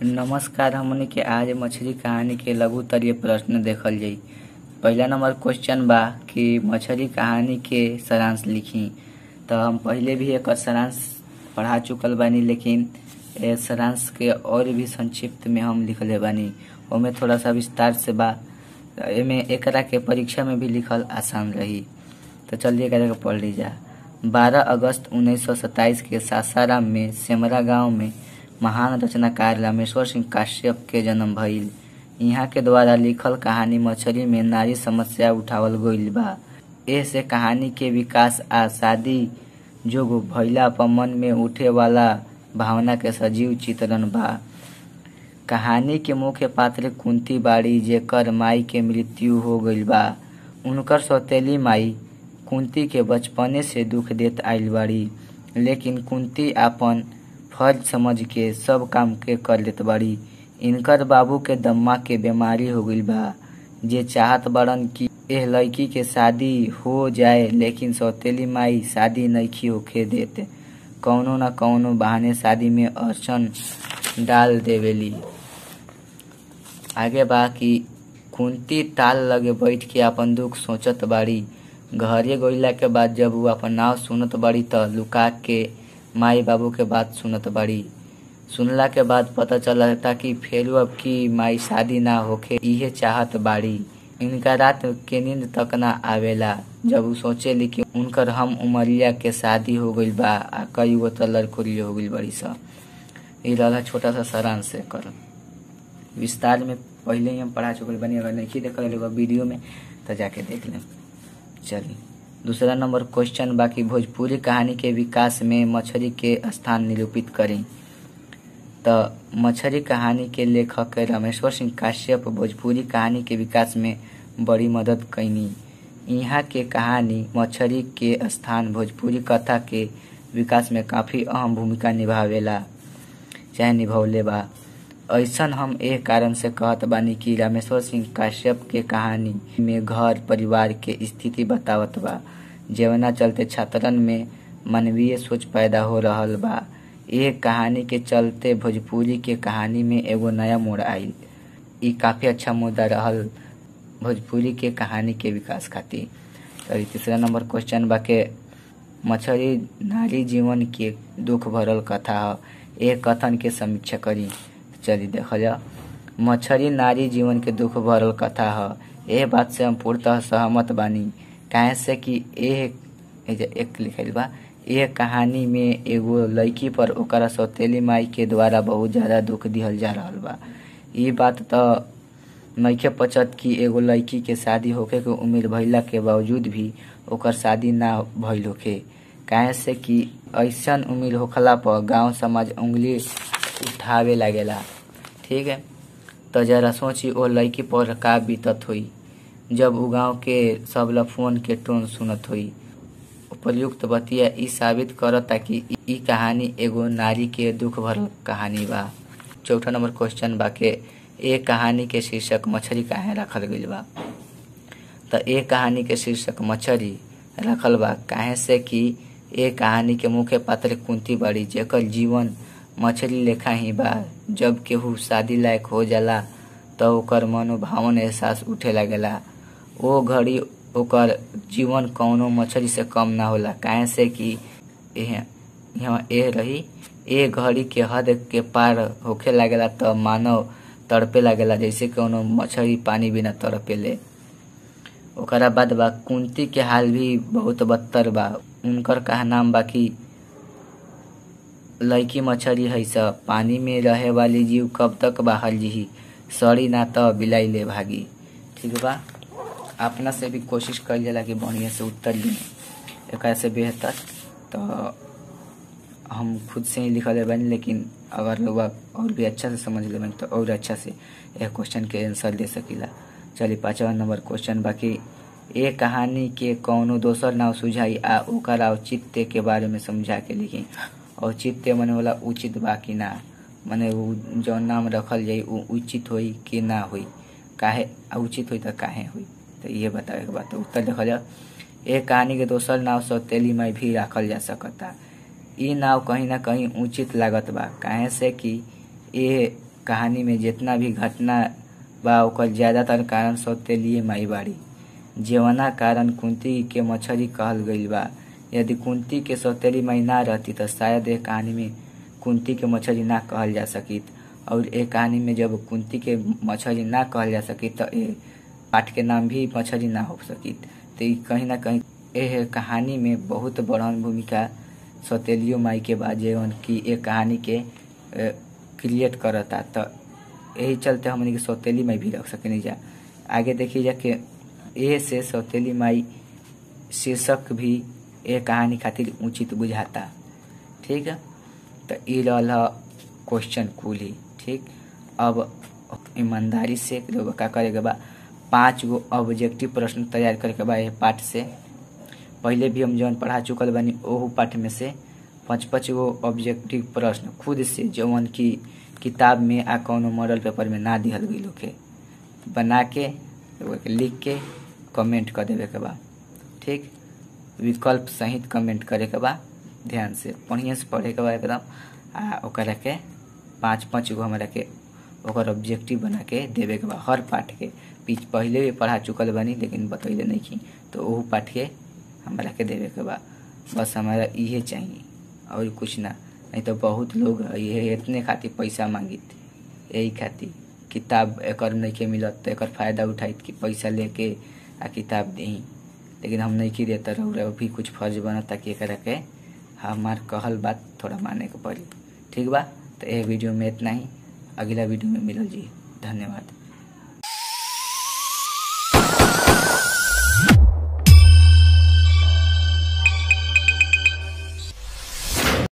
नमस्कार। हमनी के आज मछली कहानी के लघुतरीय प्रश्न देखल जाई। पहला नंबर क्वेश्चन बा कि मछली कहानी के सारांश लिखी। तो हम पहले भी एक सारांश पढ़ा चुकल बानी, लेकिन ए सारांश के और भी संक्षिप्त में हम लिखले बानी। ओमे थोड़ा सा विस्तार से बा, एमे एकरा के परीक्षा में भी लिखल आसान रही। तो चलिए एकरा के पढ़ लीजा। 12 अगस्त 1927 के सासाराम में सेमरा गांव में महान रचनाकार रामेश्वर सिंह काश्यप के जन्म भइल। इहाँ के द्वारा लिखल कहानी मछली में नारी समस्या उठावल गइल बा। ए से कहानी के विकास आ शादी जोग भइला पर मन में उठे वाला भावना के सजीव चित्रण बा। कहानी के मुख्य पात्र कुंती बाड़ी, जेकर माई के मृत्यु हो गइल बा। उनकर सौतेली माई कुंती के बचपने से दुख देत आइल बाड़ी, लेकिन कुंती आपन फर्ज समझ के सब काम के कर लेत बाड़ी। इनकर बाबू के दम्मा के बीमारी हो गइल बा, जे चाहत बड़न कि एह लड़की के शादी हो जाए, लेकिन सौतेली माई शादी नइखी होखे देत। कौनो न कौनो बहाने शादी में अड़चन डाल देवेली। आगे बा कि कुंती ताल लगे बैठ के अपन दुख सोचत बाड़ी। घरे गइला के बाद जब वो अपन नाव सुनत बाड़ी त लुका के माई बाबू के बात सुनत बाड़ी। सुनला के बाद पता चलता कि फेरू अब की माई शादी ना होखे इहे चाहत बाड़ी। इनका रात के नींद तक ना आवेला जब वो सोचेली कि उनकर हम उमरिया के शादी हो गइल बा आ कई गो त लड़कोरी हो गइल बड़ी सा। ई रहला छोटा सा सारांश से कर विस्तार में पहले ही हम पढ़ा चुकल बनी। अगर नहीं देखल वीडियो में तो जाके देख लें। चलिए दूसरा नंबर क्वेश्चन बाकी भोजपुरी कहानी के विकास में मछली के स्थान निरूपित करें। तो मछली कहानी के लेखक रामेश्वर सिंह काश्यप भोजपुरी कहानी के विकास में बड़ी मदद कैनी। यहाँ के कहानी मछली के स्थान भोजपुरी कथा के विकास में काफी अहम भूमिका निभावेला चाहे निभौले बा। ऐसन हम एक कारण से कहत बानी कि रामेश्वर सिंह काश्यप के कहानी में घर परिवार के स्थिति बतावत बा, जेवना चलते छात्रन में मानवीय सोच पैदा हो रहल बा। एक कहानी के चलते भोजपुरी के कहानी में एगो नया मोड़ आइल। ई काफी अच्छा मुद्दा रहल भोजपुरी के कहानी के विकास खातिर। तो तीसरा नंबर क्वेश्चन बा के मछली नारी जीवन के दुख भरल कथा ह, एक कथन के समीक्षा करी। चलिए देखा जा। मछली नारी जीवन के दुख भरल कथा ह, एह बात से हम पूर्णतः सहमत बानी। काहे से कि एक लिखल बा, यह कहानी में एगो लड़की पर ओकरा सौतेली माई के द्वारा बहुत ज्यादा दुख दिहल जा रहल बा। ई बात त नइखे पचत कि एगो लड़की के शादी होखे के उम्र भइला के बावजूद भी ओकर शादी ना भइल होखे। काहे से कि ऐसन उम्र होखला पर गांव समाज उंगली उठावे लागेला। ठीक है, तो जरा सोची ओ लड़की पर का बीतत हुई जब उ गांव के सब ला फोन के टोन सुनत हुई। उपयुक्त बतिया ई साबित करता कि ई कहानी एगो नारी के दुख भरल कहानी बा। चौथा नंबर क्वेश्चन बा के एक कहानी के शीर्षक मछली काहे रखल गइल बा। तो एक कहानी के शीर्षक मछली रखल बा काहे से कि एक कहानी के मुख्य पात्र कुंती बाड़ी, जेकर जीवन मछली लेखा ही बा। जब केहू शादी लायक हो जाला तो ओकर मनोभावन एहसास उठे लागेला। ओ घड़ी ओकर जीवन कौनो मछली से कम ना होला। काहे से कि ए घड़ी के हद के पार होखे लागेला तो मानव तड़पे लागेला, जैसे कौनो मछली पानी बिना तड़पेले। ओकरा बाद बा कुंती के हाल भी बहुत बदतर बा। उनकर कहनाम बा कि लड़की मछली है सब पानी में रहे वाली जीव कब तक बाहर जी, सड़ी ना तो बिलाई ले भागी। ठीक बा, अपना से भी कोशिश कर जाला कि बढ़िया से उत्तर ली एक से बेहतर। तो हम खुद से ही लिखल बनी, लेकिन अगर लोग और भी अच्छा से समझ ले तो और अच्छा से यह क्वेश्चन के आंसर दे सकीला। चलिए पांचवा नंबर क्वेश्चन बाकी एक कहानी के कौनो दोसर नाव सुझाई आ ओकर औचित्य के बारे में समझा के लिखी। औचित्य मने वाला उचित बा कि ना, मने जो नाम रखल जाई वो उचित होई कि ना होई, काहे उचित होई तो काहे होई, तो ये बतावे के बात। उत्तर देखल जा। एक कहानी के दोसर नाव सौतेली माई भी रखल जा सकता। ई नाव कहीं ना कहीं उचित लागत बा, काहे से कि ये कहानी में जितना भी घटना बा ओकर ज्यादातर कारण सौतेली माई बाड़ी, जेवना कारण कुंती के मछरी कहल गईल बा। यदि कुंती के सौतेली माई ना रहती तो शायद एक कहानी में कुंती के मछरी ना कहल जा सकित, और एक कहानी में जब कुंती के मछरी ना कहल जा सकित तो ए पाठ के नाम भी मछरी ना हो सकित। तो कहीं ना कहीं यह कहानी में बहुत बड़हन भूमिका सौतेलियो माई के बा, जौन की एक कहानी के क्रिएट करता। तो यही चलते हमने के सौतेली माई भी रख सके जा। आगे देखिए जा कि ए से सौतेली माई शीर्षक भी एक कहानी खातिर उचित बुझाता। ठीक है, तो ये रहा क्वेश्चन कुल ही। ठीक, अब ईमानदारी से का करेगा बा 5 गो ऑब्जेक्टिव प्रश्न तैयार करे बा। यह पाठ से पहले भी हम जौन पढ़ा चुकल बानी ओहू पाठ में से 5-5 गो ऑब्जेक्टिव प्रश्न खुद से जौन की किताब में आ कौनो मॉडल पेपर में ना दिहल गई लोग के बना के लिख के कमेंट कर देवे के बा। ठीक, विकल्प सहित कमेंट करे के बा। ध्यान से बढ़िया से पढ़े के बा एकदम। आ ओकरा के 5-5 गो हमरा के ओकर ऑब्जेक्टिव बना के देवे के बा हर पाठ के। पहले भी पढ़ा चुकल बानी लेकिन बतैले नहीं की, तो ओहू पाठ के हमरा के देवे के बा। बस हमारा इहे चाहिए और कुछ ना। नहीं तो बहुत लोग ये इतने खातिर पैसा मांगित, यही खातिर किताब एकर नहीं के मिलत तो एकर फायदा उठाइत कि पैसा लेके आ किताब देही। लेकिन हम नहीं की देता रह भी कुछ फर्ज बनता कि एकरा के हमार कहल बात थोड़ा माने के पड़ी। ठीक बा, तो यह वीडियो में इतना ही। अगला वीडियो में मिलल जी। धन्यवाद।